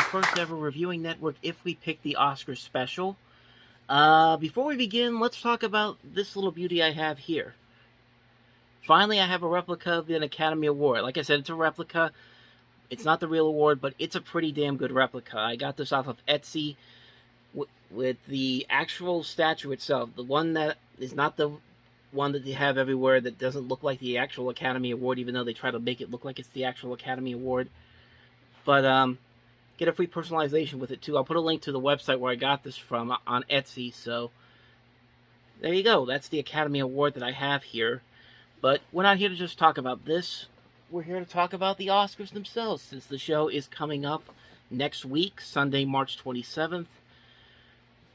first ever reviewing network if we pick the Oscar special. Before we begin, let's talk about this little beauty I have here. Finally, I have a replica of an Academy Award. Like I said, it's a replica. It's not the real award, but it's a pretty damn good replica. I got this off of Etsy with the actual statue itself. The one that is not the one that they have everywhere that doesn't look like the actual Academy Award, even though they try to make it look like it's the actual Academy Award. But, get a free personalization with it, too. I'll put a link to the website where I got this from on Etsy, so there you go. That's the Academy Award that I have here. But we're not here to just talk about this. We're here to talk about the Oscars themselves, since the show is coming up next week, Sunday, March 27th.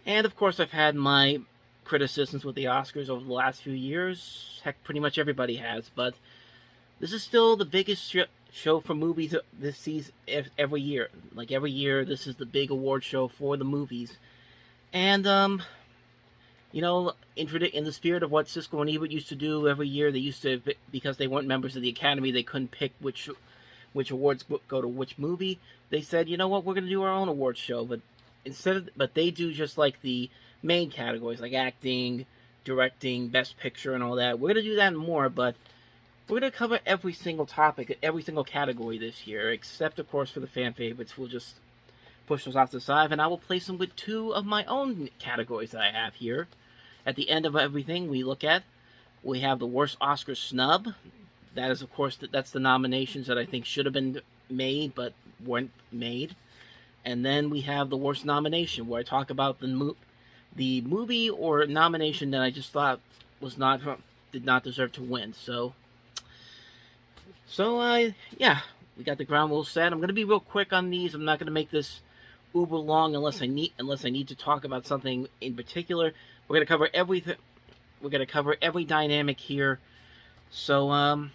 And, of course, I've had my criticisms with the Oscars over the last few years. Heck, pretty much everybody has. But this is still the biggest show for movies this season every year. Like, every year, this is the big award show for the movies. And, you know, in the spirit of what Siskel and Ebert used to do every year, they used to, because they weren't members of the Academy, they couldn't pick which awards go to which movie. They said, you know what, we're going to do our own awards show, but they do just like the main categories, like acting, directing, best picture, and all that. We're going to do that and more, but we're going to cover every single topic, every single category this year, except, of course, for the fan favorites. We'll just push those off to the side, and I will place them with two of my own categories that I have here. At the end of everything we have the worst Oscar snub. That is, of course, that's the nominations that I think should have been made, but weren't made. And then we have the worst nomination, where I talk about the movie or nomination that I just thought did not deserve to win. So yeah, we got the ground rules set. I'm going to be real quick on these. I'm not going to make this uber long unless I need to talk about something in particular. We're going to cover everything. We're going to cover every dynamic here. So,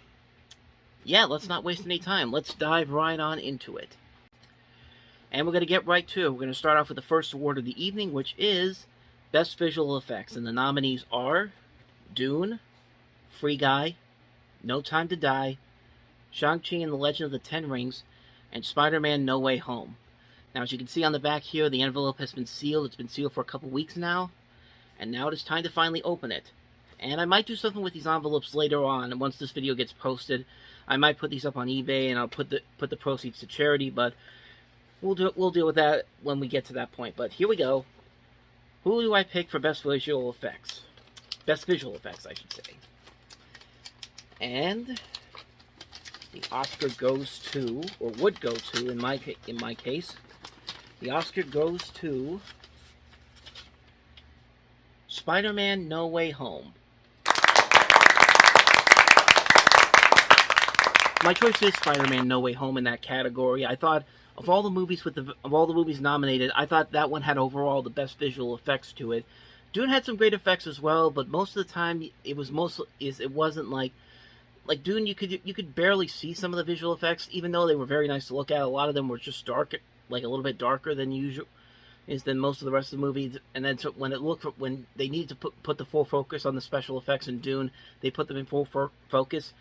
yeah, let's not waste any time. Let's dive right on into it. And we're going to get right to it. We're going to start off with the first award of the evening, which is Best Visual Effects. And the nominees are Dune, Free Guy, No Time to Die, Shang-Chi and the Legend of the Ten Rings, and Spider-Man No Way Home. Now, as you can see on the back here, the envelope has been sealed. It's been sealed for a couple weeks now. And now it is time to finally open it. And I might do something with these envelopes later on. And once this video gets posted, I might put these up on eBay and I'll put the proceeds to charity. But we'll deal with that when we get to that point. But here we go. Who do I pick for Best Visual Effects? Best Visual Effects, I should say. And the Oscar goes to, or would go to, in my case, the Oscar goes to Spider-Man No Way Home. My choice is Spider-Man No Way Home in that category. I thought of all the movies nominated, I thought that one had overall the best visual effects to it. Dune had some great effects as well, but most of the time it wasn't like Dune. You could barely see some of the visual effects, even though they were very nice to look at. A lot of them were just dark, like a little bit darker than usual. Than most of the rest of the movies, and then when they needed to put the full focus on the special effects in Dune, they put them in full focus.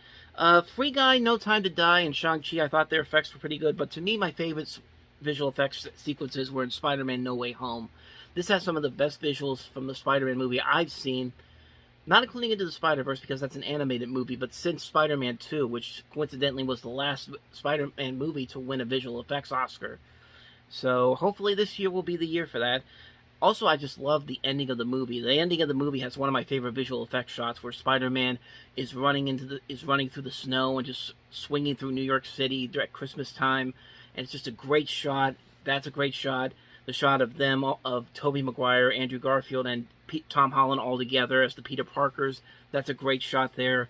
Free Guy, No Time to Die, and Shang-Chi, I thought their effects were pretty good, but to me, my favorite visual effects sequences were in Spider-Man No Way Home. This has some of the best visuals from the Spider-Man movie I've seen, not including Into the Spider-Verse, because that's an animated movie, but since Spider-Man 2, which coincidentally was the last Spider-Man movie to win a visual effects Oscar. So, hopefully this year will be the year for that. Also, I just love the ending of the movie. The ending of the movie has one of my favorite visual effects shots, where Spider-Man is running through the snow and just swinging through New York City at Christmas time, and it's just a great shot. That's a great shot. The shot of them, of Tobey Maguire, Andrew Garfield, and Tom Holland all together as the Peter Parkers. That's a great shot there.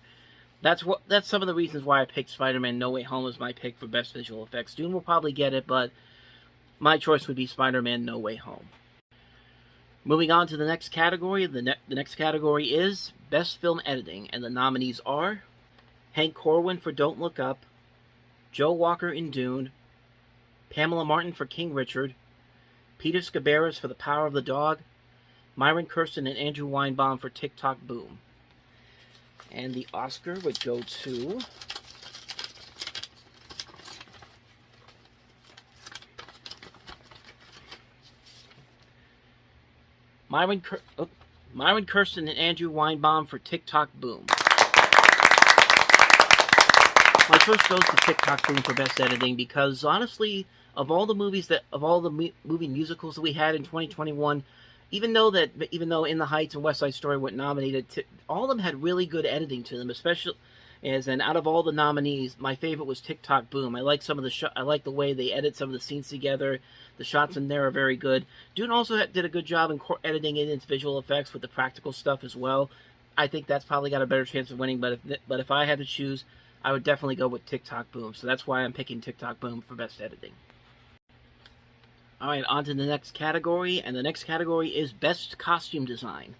That's some of the reasons why I picked Spider-Man No Way Home as my pick for best visual effects. Dune will probably get it, but my choice would be Spider-Man No Way Home. Moving on to the next category. The next category is Best Film Editing, and the nominees are Hank Corwin for Don't Look Up, Joe Walker in Dune, Pamela Martin for King Richard, Peter Scaberas for The Power of the Dog, Myron Kirsten and Andrew Weinbaum for Tick Tock Boom. And the Oscar would go to Myron, Myron Kirsten and Andrew Weinbaum for Tick-Tock Boom. My choice goes to Tick-Tock Boom for best editing because honestly, of all the movie musicals that we had in 2021, even though In the Heights and West Side Story weren't nominated, all of them had really good editing to them. Especially and out of all the nominees, my favorite was Tick-Tock Boom. I like some of the I like the way they edit some of the scenes together. The shots in there are very good. Dune also did a good job in editing in its visual effects with the practical stuff as well. I think that's probably got a better chance of winning. But if I had to choose, I would definitely go with Tick-Tock Boom. So that's why I'm picking Tick-Tock Boom for best editing. Alright, on to the next category, and the next category is Best Costume Design.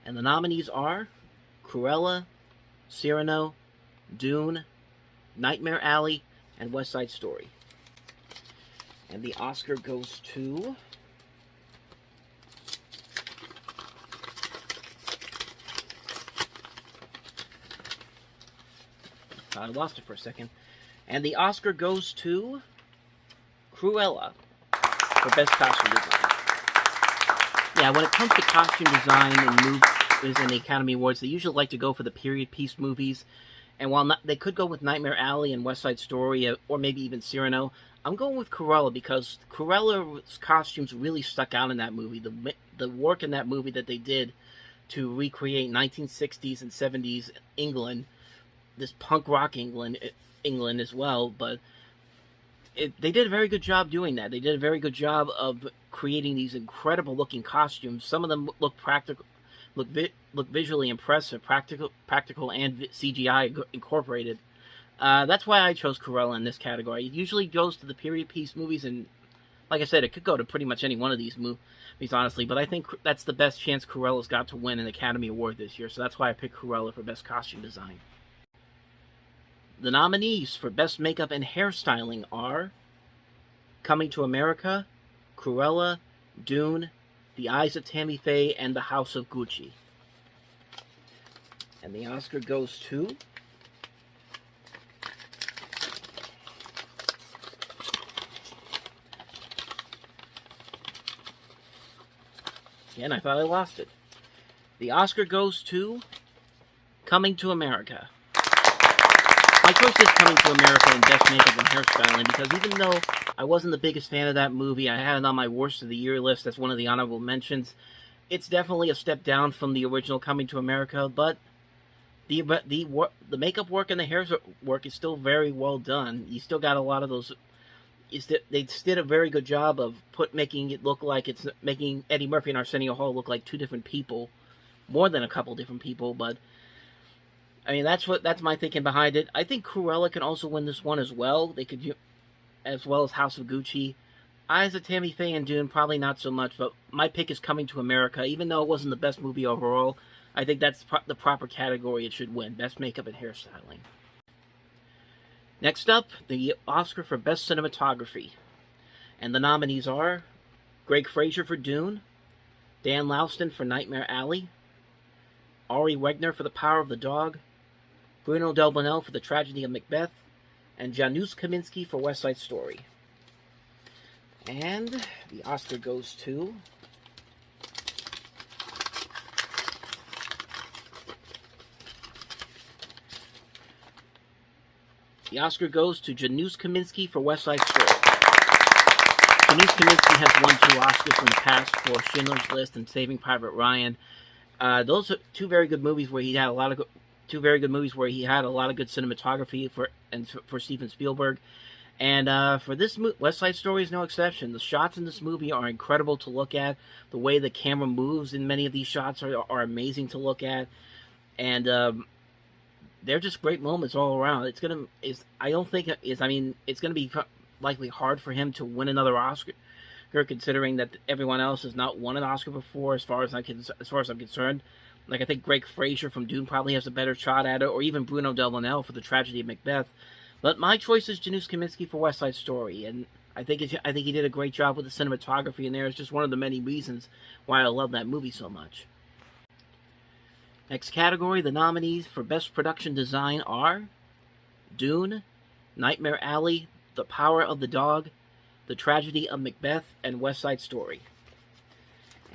And the nominees are Cruella, Cyrano, Dune, Nightmare Alley, and West Side Story. And the Oscar goes to... I lost it for a second. And the Oscar goes to Cruella for Best Costume Design. Yeah, when it comes to costume design and movies in the Academy Awards, they usually like to go for the period piece movies. And while they could go with Nightmare Alley and West Side Story, or maybe even Cyrano, I'm going with Cruella because Cruella's costumes really stuck out in that movie. The work in that movie that they did to recreate 1960s and 70s England, this punk rock England as well, but they did a very good job doing that. They did a very good job of creating these incredible looking costumes. Some of them look practical, look visually impressive, practical and CGI incorporated. That's why I chose Cruella in this category. It usually goes to the period piece movies, and like I said, it could go to pretty much any one of these movies, honestly. But I think that's the best chance Cruella's got to win an Academy Award this year, so that's why I picked Cruella for Best Costume Design. The nominees for Best Makeup and Hairstyling are Coming to America, Cruella, Dune, The Eyes of Tammy Faye, and The House of Gucci. And the Oscar goes to... Again, I thought I lost it. The Oscar goes to Coming to America. My choice is Coming to America in Best Makeup and Hairstyling because even though I wasn't the biggest fan of that movie, I had it on my Worst of the Year list as one of the honorable mentions. It's definitely a step down from the original Coming to America, but the makeup work and the hair work is still very well done. You still got a lot of those. They did a very good job of making it look like it's making Eddie Murphy and Arsenio Hall look like two different people, more than a couple different people, but I mean, that's my thinking behind it. I think Cruella can also win this one as well. They could, as well as House of Gucci. Eyes of Tammy Faye and Dune, probably not so much, but my pick is Coming to America. Even though it wasn't the best movie overall, I think that's the proper category it should win. Best Makeup and Hairstyling. Next up, the Oscar for Best Cinematography. And the nominees are Greg Fraser for Dune, Dan Laustin for Nightmare Alley, Ari Wegner for The Power of the Dog, Bruno Delbonnel for The Tragedy of Macbeth, and Janusz Kaminski for West Side Story. And the Oscar goes to... The Oscar goes to Janusz Kaminski for West Side Story. Janusz Kaminski has won 2 Oscars in the past for Schindler's List and Saving Private Ryan. Those are two very good movies where he had a lot of good cinematography for Steven Spielberg. And for this West Side Story is no exception. The shots in this movie are incredible to look at. The way the camera moves in many of these shots are amazing to look at. And they're just great moments all around. It's gonna be likely hard for him to win another Oscar, considering that everyone else has not won an Oscar before, as far as I'm concerned. Like, I think Greg Fraser from Dune probably has a better shot at it, or even Bruno Delbonnel for The Tragedy of Macbeth. But my choice is Janusz Kaminski for West Side Story, and I think he did a great job with the cinematography in there. It's just one of the many reasons why I love that movie so much. Next category, the nominees for Best Production Design are Dune, Nightmare Alley, The Power of the Dog, The Tragedy of Macbeth, and West Side Story.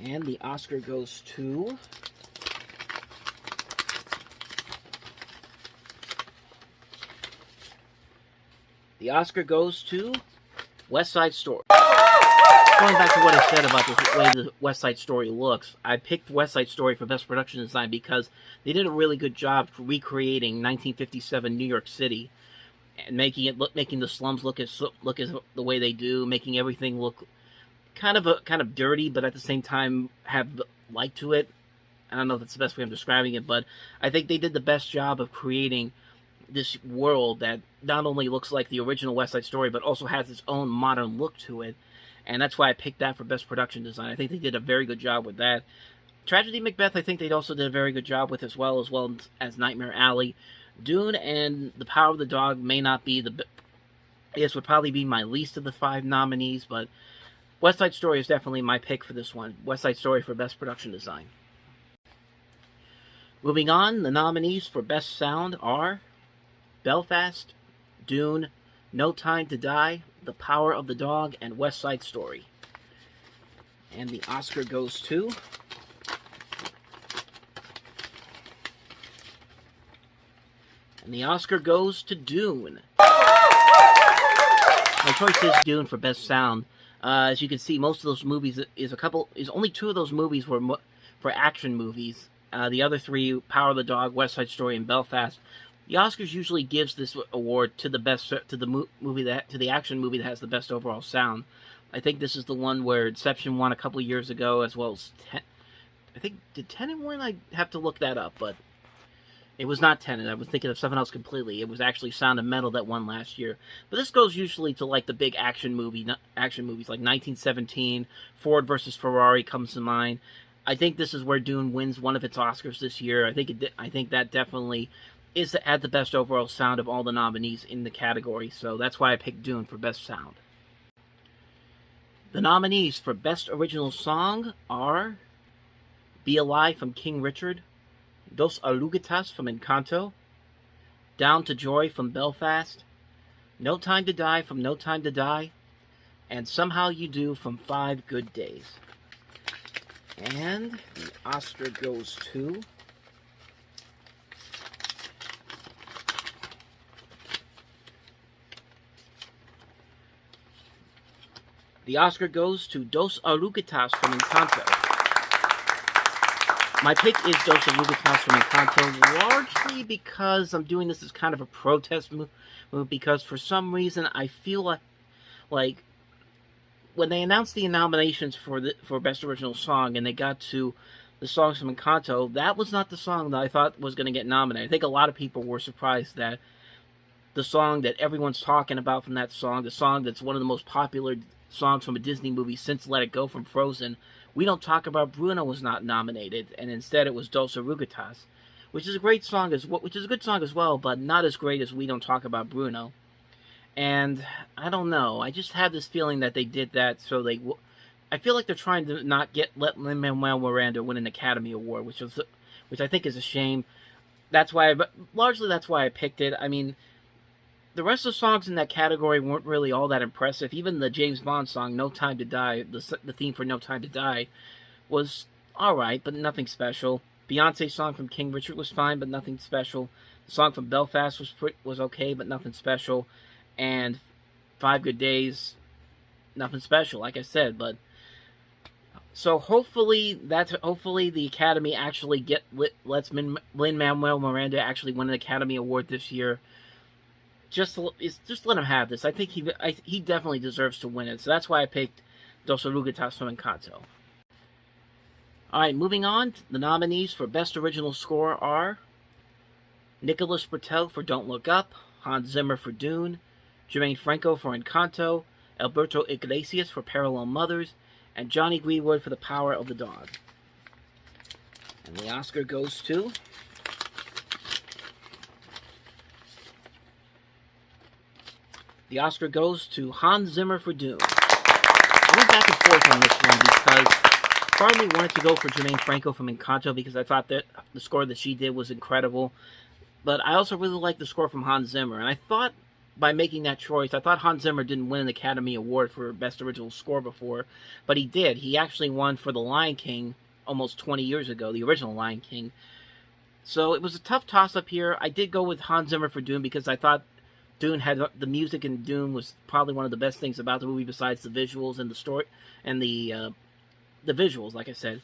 And the Oscar goes to... The Oscar goes to West Side Story. Going back to what I said about the way the West Side Story looks, I picked West Side Story for Best Production Design because they did a really good job recreating 1957 New York City and making the slums look as the way they do, making everything look kind of dirty, but at the same time have light to it. I don't know if that's the best way of describing it, but I think they did the best job of creating this world that not only looks like the original West Side Story, but also has its own modern look to it. And that's why I picked that for Best Production Design. I think they did a very good job with that. Tragedy Macbeth, I think they also did a very good job with as well as Nightmare Alley. Dune and The Power of the Dog may not be this would probably be my least of the 5 nominees, but West Side Story is definitely my pick for this one. West Side Story for Best Production Design. Moving on, the nominees for Best Sound are Belfast, Dune, No Time to Die, The Power of the Dog, and West Side Story. And the Oscar goes to... And the Oscar goes to Dune. My choice is Dune for Best Sound. As you can see, most of those movies only 2 of those movies were for action movies. The other 3, Power of the Dog, West Side Story, and Belfast. The Oscars usually gives this award to the action movie that has the best overall sound. I think this is the one where Inception won a couple of years ago, as well as did Tenet win? I have to look that up, but it was not Tenet. I was thinking of something else completely. It was actually Sound of Metal that won last year. But this goes usually to like the big action movies, like 1917, Ford versus Ferrari comes to mind. I think this is where Dune wins one of its Oscars this year. I think that definitely had the best overall sound of all the nominees in the category, so that's why I picked Dune for Best Sound. The nominees for Best Original Song are Be Alive from King Richard, Dos Oruguitas from Encanto, Down to Joy from Belfast, No Time to Die from No Time to Die, and Somehow You Do from 5 Good Days. And the Oscar goes to... The Oscar goes to Dos Oruguitas from Encanto. My pick is Dos Oruguitas from Encanto, largely because I'm doing this as kind of a protest move, because for some reason I feel like when they announced the nominations for Best Original Song and they got to the songs from Encanto, that was not the song that I thought was going to get nominated. I think a lot of people were surprised that the song that everyone's talking about from that song, the song that's one of the most popular songs from a Disney movie since Let It Go from Frozen, We Don't Talk About Bruno was not nominated, and instead it was Dos Oruguitas, which is a great song which is a good song as well, but not as great as We Don't Talk About Bruno. And I don't know, I just have this feeling that they did that so I feel like they're trying to not let Lin-Manuel Miranda win an Academy Award, which I think is a shame. Largely that's why I picked it. I mean, the rest of the songs in that category weren't really all that impressive. Even the James Bond song, No Time to Die, the theme for No Time to Die, was alright, but nothing special. Beyonce's song from King Richard was fine, but nothing special. The song from Belfast was okay, but nothing special. And 5 Good Days, nothing special, like I said. But so hopefully the Academy actually lets Lin-Manuel Miranda actually win an Academy Award this year. Just let him have this. I think he definitely deserves to win it. So that's why I picked Dos Oruguitas from Encanto. Alright, moving on. The nominees for Best Original Score are Nicholas Britell for Don't Look Up, Hans Zimmer for Dune, Jermaine Franco for Encanto, Alberto Iglesias for Parallel Mothers, and Johnny Greenwood for The Power of the Dog. And the Oscar goes to... The Oscar goes to Hans Zimmer for Dune. I went back and forth on this one because part of me wanted to go for Jermaine Franco from Encanto because I thought that the score that she did was incredible. But I also really liked the score from Hans Zimmer. And I thought by making that choice. I thought Hans Zimmer didn't win an Academy Award for Best Original Score before, but he did. He actually won for The Lion King almost 20 years ago, the original Lion King. So it was a tough toss-up here. I did go with Hans Zimmer for Dune because I thought Dune had the music in Dune was probably one of the best things about the movie besides the visuals and the story and the visuals, like I said.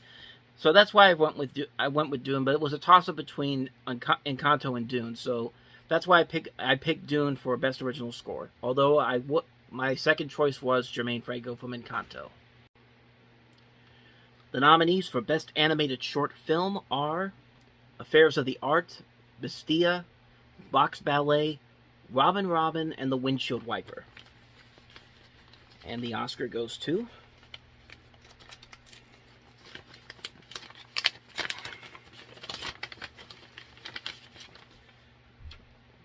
So that's why I went with Dune, but it was a toss-up between Encanto and Dune. So that's why I picked Dune for Best Original Score. Although my second choice was Jermaine Franco from Encanto. The nominees for Best Animated Short Film are Affairs of the Art, Bestia, Box Ballet, Robin Robin, and The Windshield Wiper. And the Oscar goes to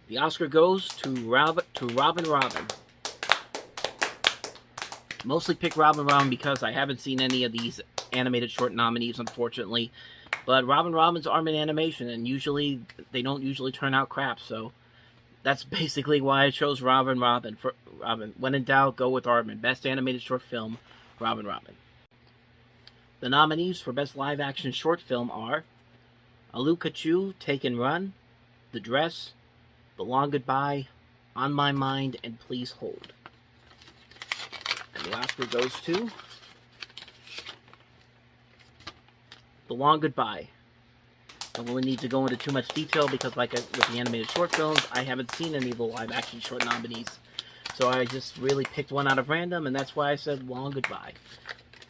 The Oscar goes to Robin Robin. Mostly pick Robin Robin because I haven't seen any of these animated short nominees, unfortunately. But Robin Robin's Armin animation, and they don't usually turn out crap, so that's basically why I chose Robin Robin. For Robin, when in doubt, go with Armin. Best animated short film, Robin Robin. The nominees for Best Live Action Short Film are Alu Kachu, Take and Run, The Dress, The Long Goodbye, On My Mind, and Please Hold. And the Oscar goes to The Long Goodbye. I don't really need to go into too much detail because, with the animated short films, I haven't seen any of the live-action short nominees. So I just really picked one out of random, and that's why I said Long Goodbye.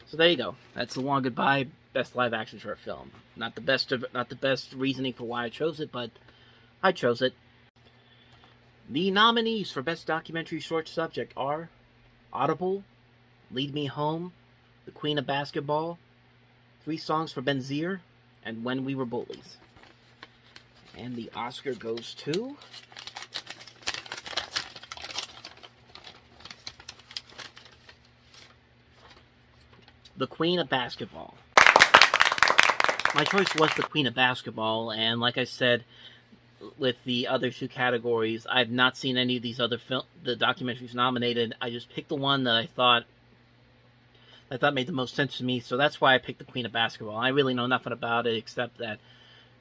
So there you go. That's The Long Goodbye, Best Live-Action Short Film. Not the best reasoning for why I chose it, but I chose it. The nominees for Best Documentary Short Subject are Audible, Lead Me Home, The Queen of Basketball, 3 Songs for Benzier, and When We Were Bullies. And the Oscar goes to The Queen of Basketball. My choice was The Queen of Basketball, and like I said, with the other 2 categories, I've not seen any of these other the documentaries nominated. I just picked the one that I thought made the most sense to me, so that's why I picked The Queen of Basketball. I really know nothing about it except that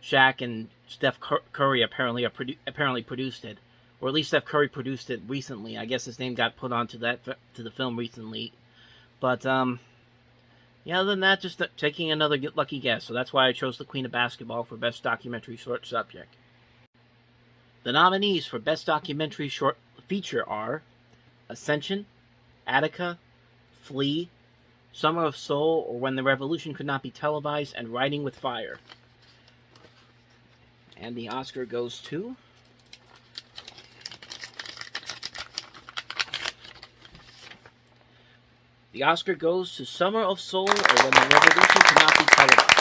Shaq and Steph Curry apparently produced it, or at least Steph Curry produced it recently. I guess his name got put onto the film recently, but yeah, other than that, just taking another lucky guess. So that's why I chose The Queen of Basketball for Best Documentary Short Subject. The nominees for Best Documentary Short Feature are Ascension, Attica, Flea, Summer of Soul, or When the Revolution Could Not Be Televised, and Riding with Fire. And the Oscar goes to The Oscar goes to Summer of Soul, or When the Revolution Could Not Be Televised.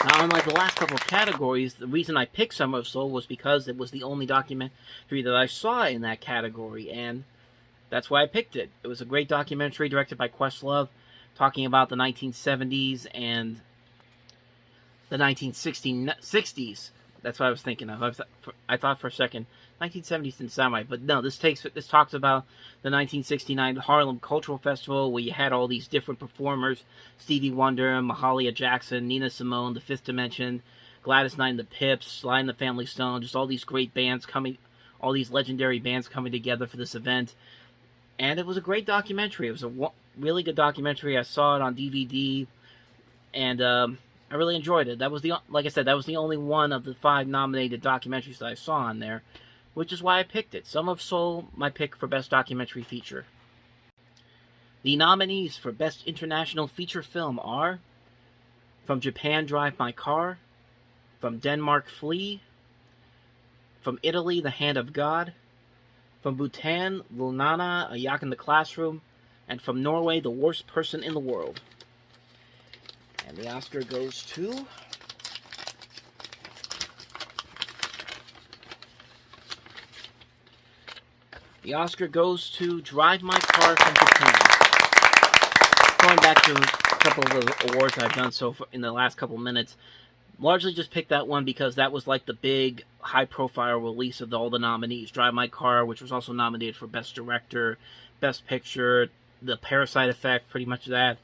Now, unlike the last couple of categories, the reason I picked Summer of Soul was because it was the only documentary that I saw in that category, and that's why I picked it. It was a great documentary directed by Questlove, talking about the 1970s and the 1960s. That's what I was thinking of. I thought for a second, 1970s didn't sound right, but no, this talks about the 1969 Harlem Cultural Festival, where you had all these different performers: Stevie Wonder, Mahalia Jackson, Nina Simone, The Fifth Dimension, Gladys Knight and the Pips, Sly and the Family Stone, just all these great bands all these legendary bands coming together for this event. And it was a great documentary. It was a really good documentary. I saw it on DVD, and I really enjoyed it. Like I said, that was the only one of the 5 nominated documentaries that I saw on there, which is why I picked it. Summer of Soul, my pick for Best Documentary Feature. The nominees for Best International Feature Film are From Japan, Drive My Car, From Denmark, Flee, From Italy, The Hand of God, From Bhutan, Lunana, A Yak in the Classroom, and From Norway, The Worst Person in the World. And the Oscar goes to Drive My Car from Japan. Going back to a couple of the awards I've done in the last couple minutes, Largely just picked that one because that was like the big high-profile release of all the nominees. Drive My Car, which was also nominated for Best Director, Best Picture, The Parasite Effect, pretty much that.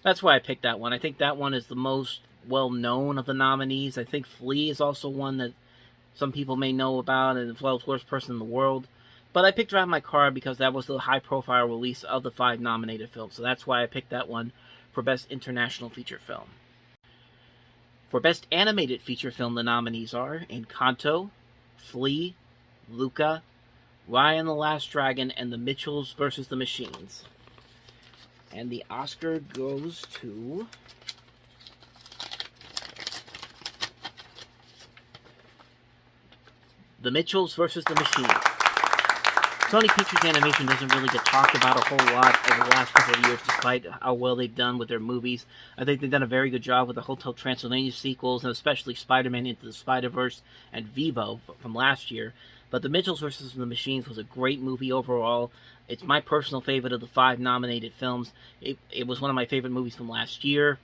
That's why I picked that one. I think that one is the most well-known of the nominees. I think Flea is also one that some people may know about, and as well as Worst Person in the World. But I picked Drive My Car because that was the high-profile release of the 5 nominated films. So that's why I picked that one for Best International Feature Film. For Best Animated Feature Film, the nominees are Encanto, Flea, Luca, Raya and the Last Dragon, and The Mitchells vs. the Machines. And the Oscar goes to The Mitchells vs. the Machines. Sony Pictures Animation doesn't really get talked about a whole lot over the last couple of years, despite how well they've done with their movies. I think they've done a very good job with the Hotel Transylvania sequels, and especially Spider-Man Into the Spider-Verse and Vivo from last year. But The Mitchells vs. the Machines was a great movie overall. It's my personal favorite of the 5 nominated films. It was one of my favorite movies from last year.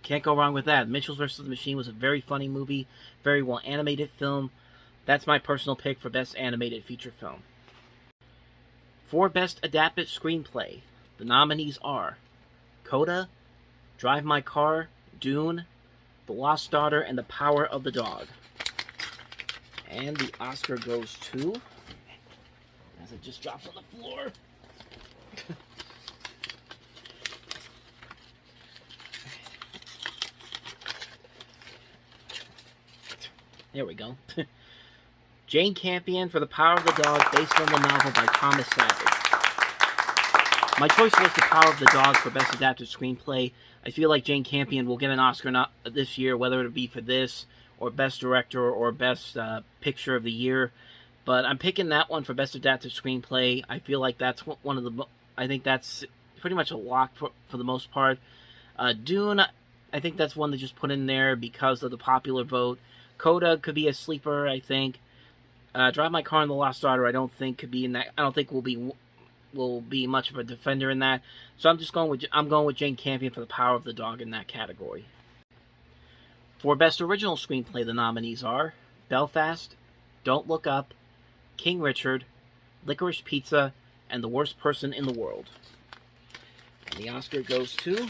Can't go wrong with that. Mitchells vs. the Machine was a very funny movie, very well animated film. That's my personal pick for Best Animated Feature Film. For Best Adapted Screenplay, the nominees are Coda, Drive My Car, Dune, The Lost Daughter, and The Power of the Dog. And the Oscar goes to, as it just dropped on the floor, there we go. Jane Campion for The Power of the Dog, based on the novel by Thomas Savage. My choice was The Power of the Dog for Best Adapted Screenplay. I feel like Jane Campion will get an Oscar this year, whether it be for this, or Best Director, or Best Picture of the Year. But I'm picking that one for Best Adapted Screenplay. I feel like that's one of the... I think that's pretty much a lock for the most part. Dune, I think that's one to just put in there because of the popular vote. Coda could be a sleeper, I think. Drive My Car and The Lost Daughter, I don't think could be in that. I don't think will be much of a defender in that. So I'm going with Jane Campion for The Power of the Dog in that category. For Best Original Screenplay, the nominees are Belfast, Don't Look Up, King Richard, Licorice Pizza, and The Worst Person in the World. And the Oscar goes to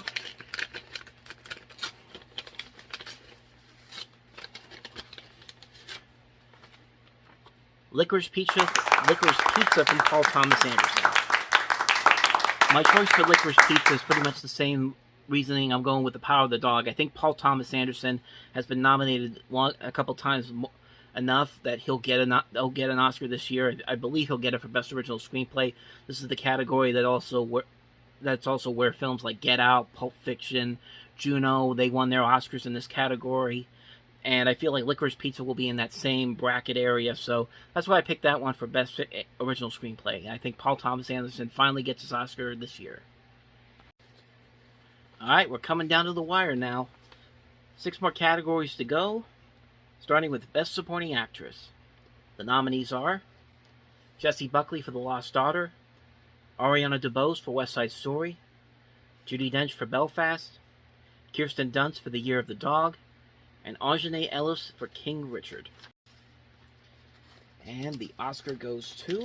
Licorice Pizza from Paul Thomas Anderson. My choice for Licorice Pizza is pretty much the same reasoning I'm going with The Power of the Dog. I think Paul Thomas Anderson has been nominated a couple times enough that he'll get an Oscar this year. I believe he'll get it for Best Original Screenplay. This is the category that's also where films like Get Out, Pulp Fiction, Juno, they won their Oscars in this category. And I feel like Licorice Pizza will be in that same bracket area, so that's why I picked that one for Best Original Screenplay. I think Paul Thomas Anderson finally gets his Oscar this year. Alright, we're coming down to the wire now. 6 more categories to go, starting with Best Supporting Actress. The nominees are Jessie Buckley for The Lost Daughter, Ariana DeBose for West Side Story, Judi Dench for Belfast, Kirsten Dunst for The Year of the Dog, and Aunjanue Ellis for King Richard. And the Oscar goes to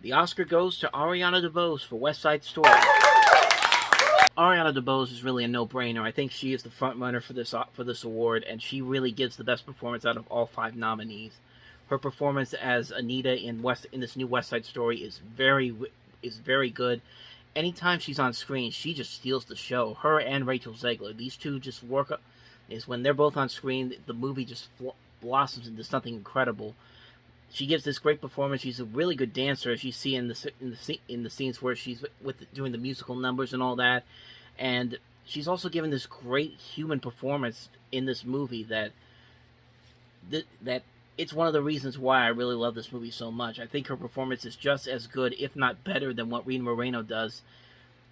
Ariana DeBose for West Side Story. Ariana DeBose is really a no-brainer. I think she is the front runner for this award, and she really gives the best performance out of all 5 nominees. Her performance as Anita in this new West Side Story is very good. Anytime she's on screen, she just steals the show. Her and Rachel Zegler, these two just work. Is when they're both on screen, the movie just blossoms into something incredible. She gives this great performance. She's a really good dancer, as you see in the scenes where she's doing the musical numbers and all that. And she's also given this great human performance in this movie that it's one of the reasons why I really love this movie so much. I think her performance is just as good, if not better, than what Rita Moreno does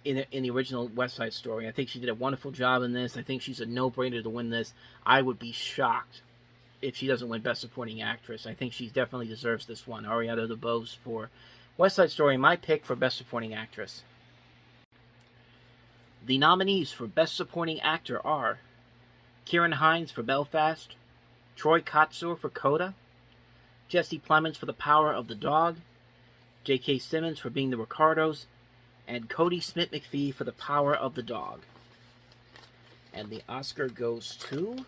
in the original West Side Story. I think she did a wonderful job in this. I think she's a no-brainer to win this. I would be shocked if she doesn't win Best Supporting Actress. I think she definitely deserves this one. Ariana DeBose for West Side Story, my pick for Best Supporting Actress. The nominees for Best Supporting Actor are Kieran Hines for Belfast, Troy Kotsur for Coda, Jesse Plemons for The Power of the Dog, J.K. Simmons for Being the Ricardos, and Cody Smith-McPhee for The Power of the Dog. And the Oscar goes to...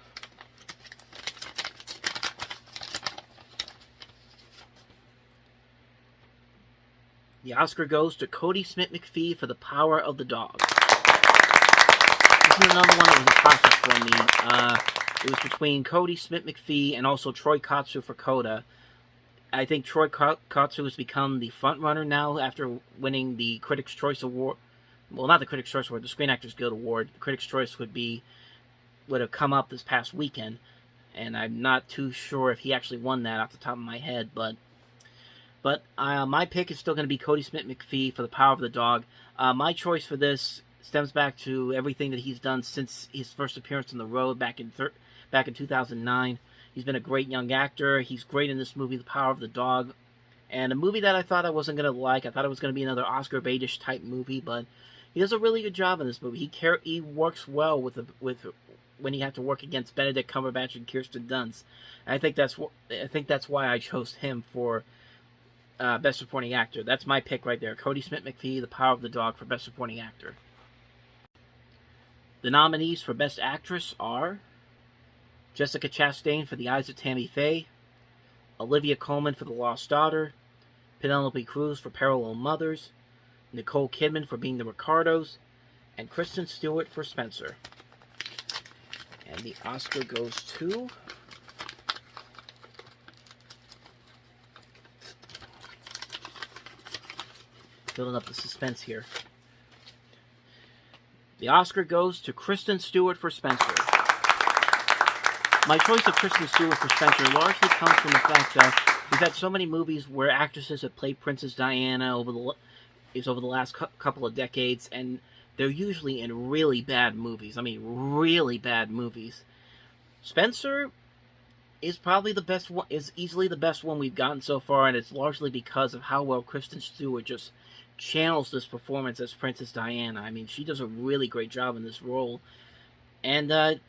The Oscar goes to Cody Smith-McPhee for The Power of the Dog. This is another one that was a toss-up for me. It was between Cody Smith-McPhee and also Troy Kotsur for Coda. I think Troy Kotsur has become the front-runner now after winning the Critics' Choice Award. Well, not the Critics' Choice Award, the Screen Actors Guild Award. The Critics' Choice would have come up this past weekend, and I'm not too sure if he actually won that off the top of my head, but my pick is still going to be Cody Smith-McPhee for The Power of the Dog. My choice for this stems back to everything that he's done since his first appearance on the road back in 2009. He's been a great young actor. He's great in this movie, The Power of the Dog, and a movie that I thought I wasn't going to like. I thought it was going to be another Oscar baitish type movie, but he does a really good job in this movie. He works well with when he had to work against Benedict Cumberbatch and Kirsten Dunst. And I think that's why I chose him for Best Supporting Actor. That's my pick right there. Cody Smith-McPhee, The Power of the Dog for Best Supporting Actor. The nominees for Best Actress are Jessica Chastain for The Eyes of Tammy Faye, Olivia Colman for The Lost Daughter, Penelope Cruz for Parallel Mothers, Nicole Kidman for Being the Ricardos, and Kristen Stewart for Spencer. And the Oscar goes to... Building up the suspense here. The Oscar goes to Kristen Stewart for Spencer. My choice of Kristen Stewart for Spencer largely comes from the fact that we've had so many movies where actresses have played Princess Diana over the last couple of decades, and they're usually in really bad movies. I mean, really bad movies. Spencer is probably the best one, is easily the best one we've gotten so far, and it's largely because of how well Kristen Stewart just channels this performance as Princess Diana. I mean, she does a really great job in this role, and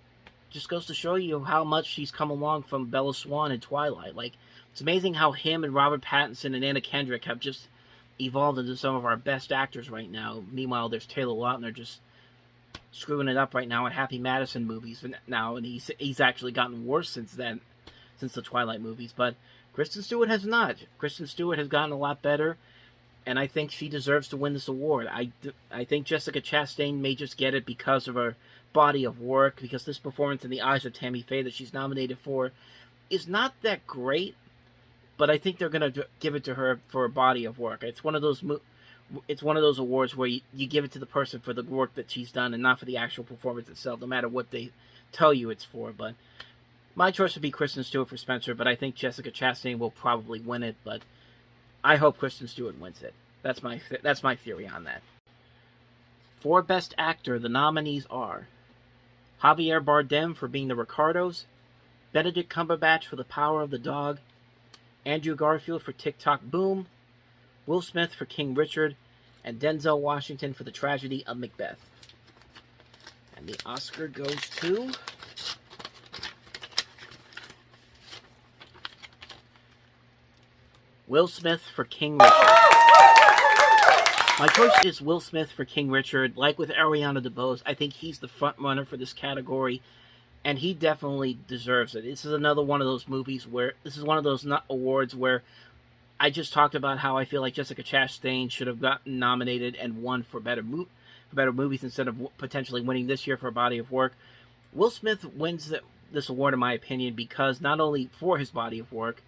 just goes to show you how much she's come along from Bella Swan and Twilight. Like, it's amazing how him and Robert Pattinson and Anna Kendrick have just evolved into some of our best actors right now. Meanwhile, there's Taylor Lautner just screwing it up right now in Happy Madison movies now, and he's actually gotten worse since then, since the Twilight movies. But Kristen Stewart has not. Kristen Stewart has gotten a lot better, and I think she deserves to win this award. I think Jessica Chastain may just get it because of her body of work, because this performance in The Eyes of Tammy Faye that she's nominated for is not that great, but I think they're going to give it to her for her body of work. It's one of those awards where you give it to the person for the work that she's done and not for the actual performance itself, no matter what they tell you it's for. But my choice would be Kristen Stewart for Spencer, but I think Jessica Chastain will probably win it, but I hope Kristen Stewart wins it. That's my theory on that. For Best Actor, the nominees are Javier Bardem for Being the Ricardos, Benedict Cumberbatch for The Power of the Dog, Andrew Garfield for Tick Tock Boom, Will Smith for King Richard, and Denzel Washington for The Tragedy of Macbeth. And the Oscar goes to... Will Smith for King Richard. My choice is Will Smith for King Richard. Like with Ariana DeBose, I think he's the front runner for this category, and he definitely deserves it. This is another one of those movies where, this is one of those awards where I just talked about how I feel like Jessica Chastain should have gotten nominated and won for better movies instead of potentially winning this year for a body of work. Will Smith wins this award, in my opinion, because not only for his body of work,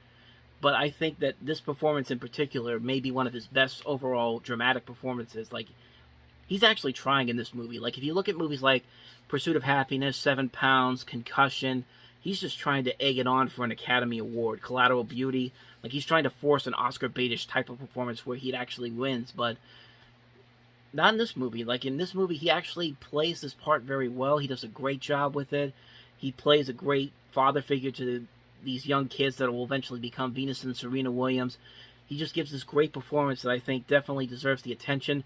but I think that this performance in particular may be one of his best overall dramatic performances. Like, he's actually trying in this movie. Like, if you look at movies like Pursuit of Happiness, 7 Pounds, Concussion, he's just trying to egg it on for an Academy Award. Collateral Beauty, like, he's trying to force an Oscar baitish type of performance where he actually wins, but not in this movie. Like, in this movie, he actually plays this part very well. He does a great job with it. He plays a great father figure to these young kids that will eventually become Venus and Serena Williams. He just gives this great performance that I think definitely deserves the attention.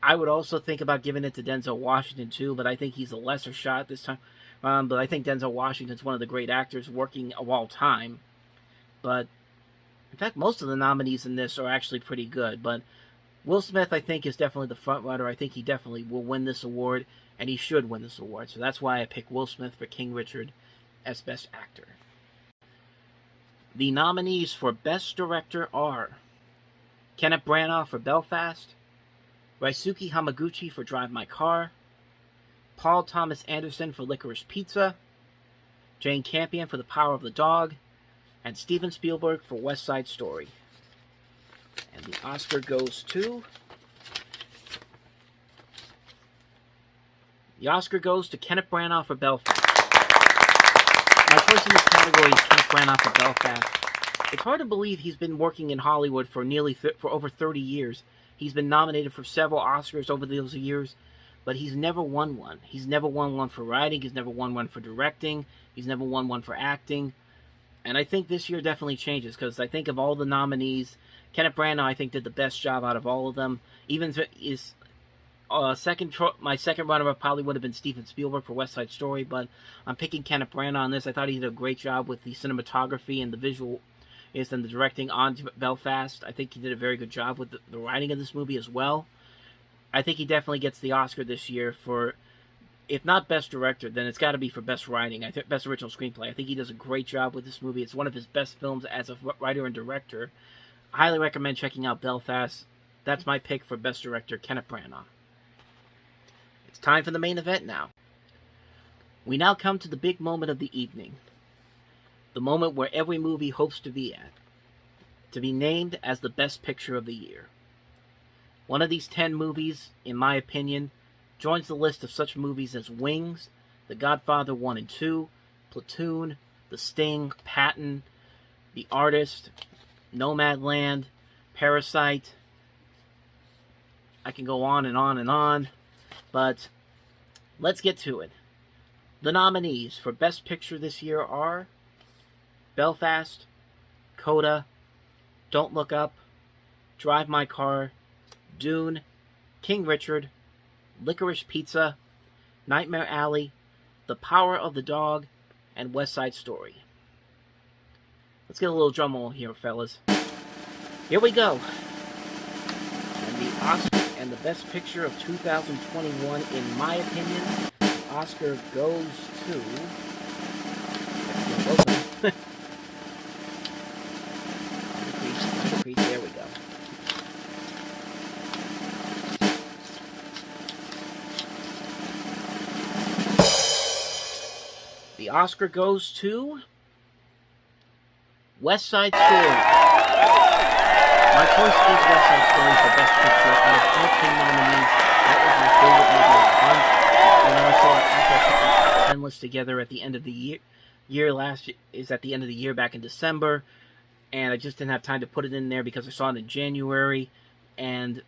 I would also think about giving it to Denzel Washington too, but I think he's a lesser shot this time. But I think Denzel Washington's one of the great actors working of all time. But in fact, most of the nominees in this are actually pretty good. But Will Smith, I think, is definitely the front runner. I think he definitely will win this award, and he should win this award. So that's why I picked Will Smith for King Richard as Best Actor. The nominees for Best Director are Kenneth Branagh for Belfast, Ryusuke Hamaguchi for Drive My Car, Paul Thomas Anderson for Licorice Pizza, Jane Campion for The Power of the Dog, and Steven Spielberg for West Side Story. And the Oscar goes to... The Oscar goes to Kenneth Branagh for Belfast. My choice in this category is Kenneth Branagh for Belfast. It's hard to believe he's been working in Hollywood for for over 30 years. He's been nominated for several Oscars over those years, but he's never won one. He's never won one for writing. He's never won one for directing. He's never won one for acting. And I think this year definitely changes, because I think of all the nominees, Kenneth Branagh, I think, did the best job out of all of them. Even if my second runner-up probably would have been Steven Spielberg for West Side Story, but I'm picking Kenneth Branagh on this. I thought he did a great job with the cinematography and the visual and the directing on Belfast. I think he did a very good job with the writing of this movie as well. I think he definitely gets the Oscar this year for, if not Best Director, then it's got to be for Best Writing. I think Best Original Screenplay. I think he does a great job with this movie. It's one of his best films as a writer and director. I highly recommend checking out Belfast. That's my pick for Best Director, Kenneth Branagh. It's time for the main event now. We now come to the big moment of the evening. The moment where every movie hopes to be at. To be named as the Best Picture of the year. One of these 10 movies, in my opinion, joins the list of such movies as Wings, The Godfather 1 and 2, Platoon, The Sting, Patton, The Artist, Nomadland, Parasite. I can go on and on and on, but let's get to it. The nominees for Best Picture this year are Belfast, Coda, Don't Look Up, Drive My Car, Dune, King Richard, Licorice Pizza, Nightmare Alley, The Power of the Dog, and West Side Story. Let's get a little drum roll here, fellas. Here we go. And the Oscar and the Best Picture of 2021, in my opinion, Oscar goes to... There we go. The Oscar goes to West Side Story. My choice is West Side Story for Best Picture. Out of all 10 nominees, that was my favorite movie of the bunch. And I saw it after I put the top 10 list together at the end of the year. At the end of the year back in December. And I just didn't have time to put it in there because I saw it in January. And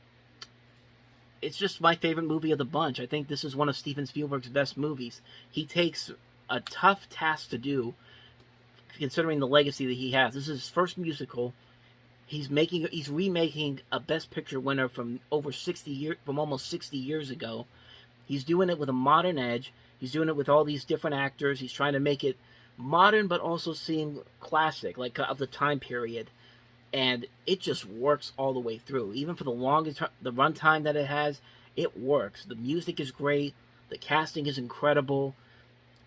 it's just my favorite movie of the bunch. I think this is one of Steven Spielberg's best movies. He takes a tough task to do, considering the legacy that he has. This is his first musical. He's remaking a Best Picture winner from almost 60 years ago. He's doing it with a modern edge. He's doing it with all these different actors. He's trying to make it modern, but also seem classic, like of the time period. And it just works all the way through. Even for the runtime that it has, it works. The music is great. The casting is incredible.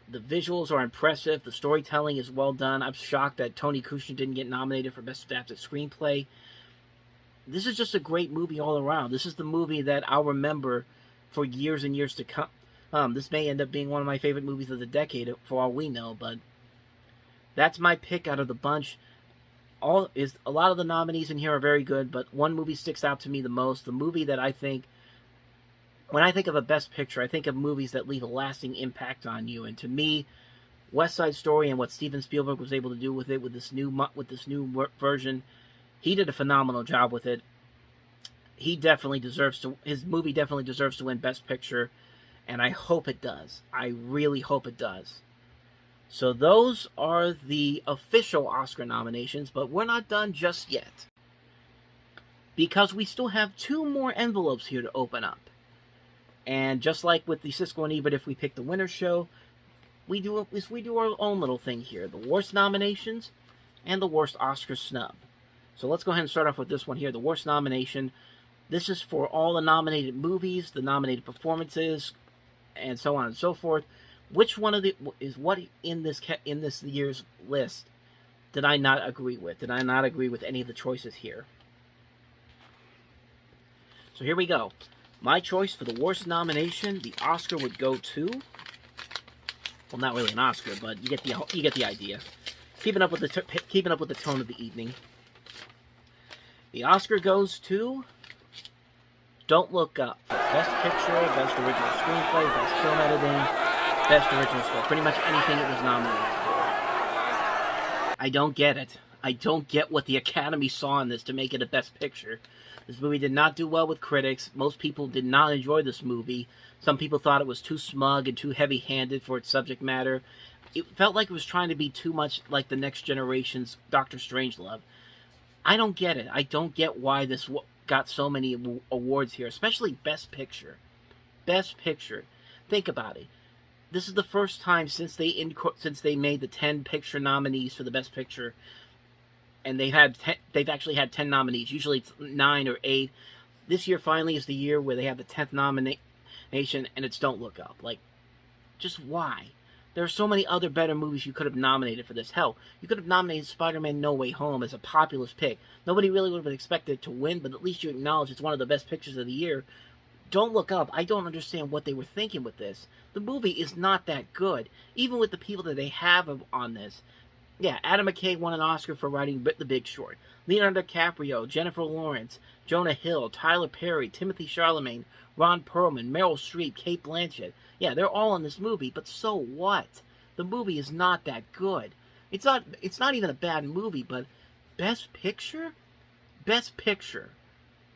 The visuals are impressive. The storytelling is well done. I'm shocked that Tony Kushner didn't get nominated for Best Adapted Screenplay. This is just a great movie all around. This is the movie that I'll remember for years and years to come. This may end up being one of my favorite movies of the decade, for all we know, but that's my pick out of the bunch. A lot of the nominees in here are very good, but one movie sticks out to me the most. The movie that I think, when I think of a Best Picture, I think of movies that leave a lasting impact on you. And to me, West Side Story and what Steven Spielberg was able to do with it, with this new version, he did a phenomenal job with it. His movie definitely deserves to win Best Picture, and I hope it does. I really hope it does. So those are the official Oscar nominations, but we're not done just yet. because we still have 2 more envelopes here to open up. And just like with the Siskel and Ebert, if we pick the winner show, we do our own little thing here. The worst nominations and the worst Oscar snub. So let's go ahead and start off with this one here, the worst nomination. This is for all the nominated movies, the nominated performances, and so on and so forth. Which one of the is what in this year's list did I not agree with? Did I not agree with any of the choices here? So here we go. My choice for the worst nomination, the Oscar would go to, well, not really an Oscar, but you get the idea. Keeping up with the tone of the evening. The Oscar goes to Don't Look Up. Best Picture, Best Original Screenplay, Best Film Editing, Best Original Score. Pretty much anything it was nominated for. I don't get it. I don't get what the Academy saw in this to make it a Best Picture. This movie did not do well with critics. Most people did not enjoy this movie. Some people thought it was too smug and too heavy-handed for its subject matter. It felt like it was trying to be too much like the next generation's Dr. Strangelove. I don't get it. I don't get why this got so many awards here, especially Best Picture. Best Picture. Think about it. This is the first time since they made the 10 picture nominees for the Best Picture, and they've actually had 10 nominees. Usually it's 9 or 8. This year finally is the year where they have the 10th nomination, and it's Don't Look Up. Like, just why? There are so many other better movies you could have nominated for this. Hell, you could have nominated Spider-Man No Way Home as a populist pick. Nobody really would have expected it to win, but at least you acknowledge it's one of the best pictures of the year. Don't Look Up, I don't understand what they were thinking with this. The movie is not that good, even with the people that they have on this. Yeah, Adam McKay won an Oscar for writing The Big Short. Leonardo DiCaprio, Jennifer Lawrence, Jonah Hill, Tyler Perry, Timothy Chalamet, Ron Perlman, Meryl Streep, Cate Blanchett. Yeah, they're all in this movie, but so what? The movie is not that good. It's not even a bad movie, but Best Picture? Best Picture.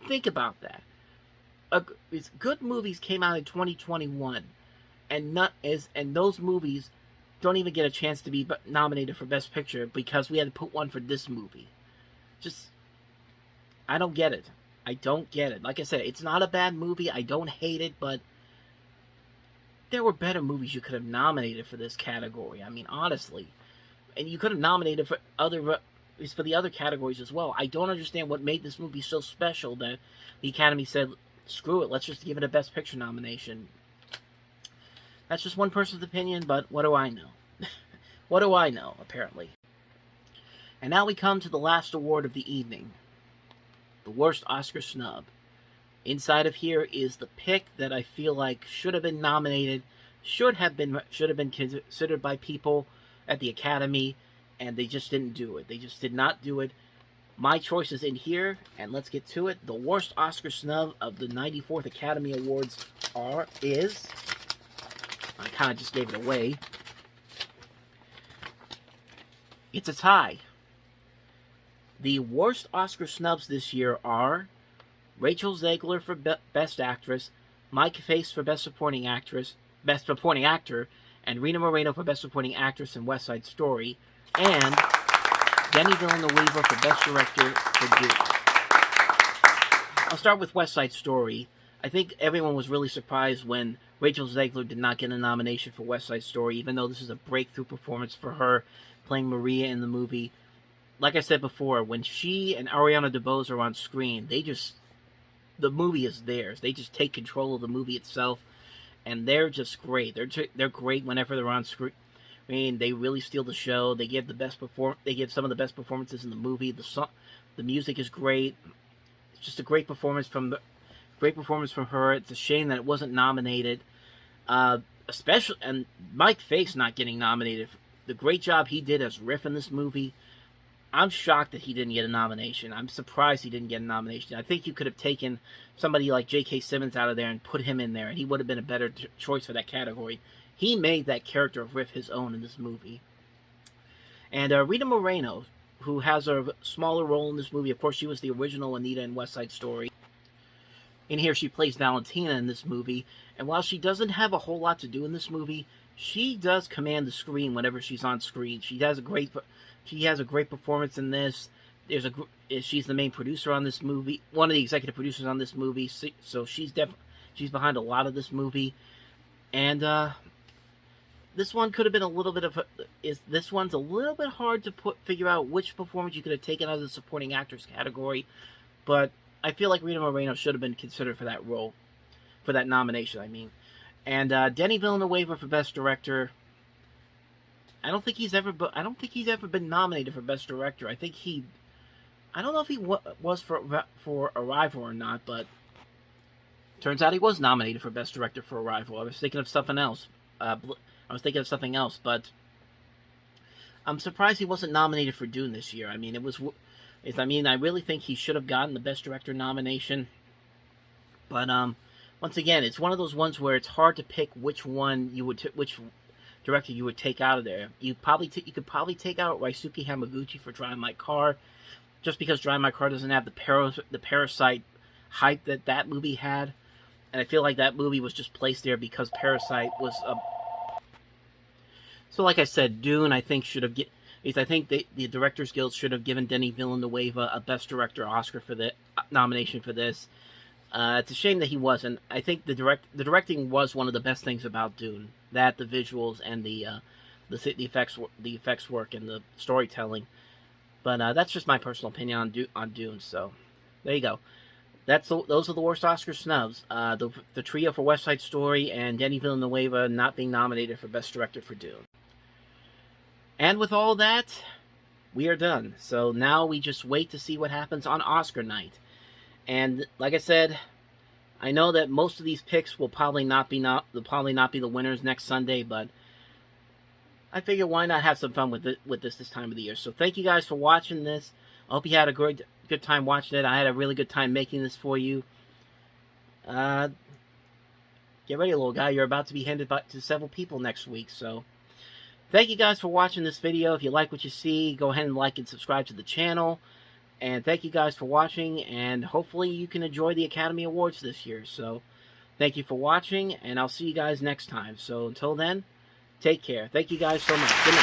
Think about that. Good movies came out in 2021, and those movies don't even get a chance to be nominated for Best Picture because we had to put one for this movie. Just, I don't get it. I don't get it. Like I said, it's not a bad movie. I don't hate it, but there were better movies you could have nominated for this category. I mean, honestly. And you could have nominated for the other categories as well. I don't understand what made this movie so special that the Academy said, screw it, let's just give it a Best Picture nomination. That's just one person's opinion, but what do I know? What do I know, apparently? And now we come to the last award of the evening. The worst Oscar snub. Inside of here is the pick that I feel like should have been nominated, should have been considered by people at the Academy, and they just didn't do it. They just did not do it. My choice is in here, and let's get to it. The worst Oscar snub of the 94th Academy Awards is... I kind of just gave it away. It's a tie. The worst Oscar snubs this year are Rachel Zegler for Best Actress, Mike Face for Best Supporting Actor, and Rita Moreno for Best Supporting Actress in West Side Story, and Denis Villeneuve for Best Director for Dune. I'll start with West Side Story. I think everyone was really surprised when Rachel Zegler did not get a nomination for West Side Story, even though this is a breakthrough performance for her playing Maria in the movie. Like I said before, when she and Ariana DeBose are on screen, the movie is theirs. They just take control of the movie itself, and they're just great. They're great whenever they're on screen. I mean, they really steal the show. They give some of the best performances in the movie. The music is great. It's just a great performance from her. It's a shame that it wasn't nominated. Especially, and Mike Face not getting nominated. The great job he did as Riff in this movie. I'm shocked that he didn't get a nomination. I'm surprised he didn't get a nomination. I think you could have taken somebody like J.K. Simmons out of there and put him in there, and he would have been a better choice for that category. He made that character of Riff his own in this movie. And Rita Moreno, who has a smaller role in this movie. Of course, she was the original Anita in West Side Story. In here, she plays Valentina in this movie. And while she doesn't have a whole lot to do in this movie, she does command the screen whenever she's on screen. She has a great performance in this. she's the main producer on this movie, one of the executive producers on this movie, so she's behind a lot of this movie. And this one could have been a little bit of this one's a little bit hard to figure out which performance you could have taken out of the supporting actors category, but I feel like Rita Moreno should have been considered for that role, for that nomination, I mean. And Denis Villeneuve for Best Director. I don't think he's ever been nominated for Best Director. I don't know if he was for Arrival or not, but turns out he was nominated for Best Director for Arrival. I was thinking of something else. But I'm surprised he wasn't nominated for Dune this year. I mean, I really think he should have gotten the Best Director nomination. But once again, it's one of those ones where it's hard to pick which director you would take out of there. You could probably take out Ryusuke Hamaguchi for Drive My Car, just because Drive My Car doesn't have the Parasite hype that movie had, and I feel like that movie was just placed there because Parasite was a. So, like I said, Dune I think the Directors Guild should have given Denis Villeneuve a Best Director Oscar for the nomination for this. It's a shame that he wasn't. I think the directing was one of the best things about Dune. That, the visuals, and the effects work and the storytelling. But that's just my personal opinion on Dune. So there you go. Those are the worst Oscar snubs. The trio for West Side Story and Denis Villeneuve not being nominated for Best Director for Dune. And with all that, we are done. So now we just wait to see what happens on Oscar night. And like I said, I know that most of these picks will probably not be the winners next Sunday, but I figure why not have some fun with this time of the year. So thank you guys for watching this. I hope you had a good time watching it. I had a really good time making this for you. Get ready, little guy. You're about to be handed to several people next week. So thank you guys for watching this video. If you like what you see, go ahead and like and subscribe to the channel. And thank you guys for watching, and hopefully you can enjoy the Academy Awards this year. So, thank you for watching, and I'll see you guys next time. So, until then, take care. Thank you guys so much. Good night.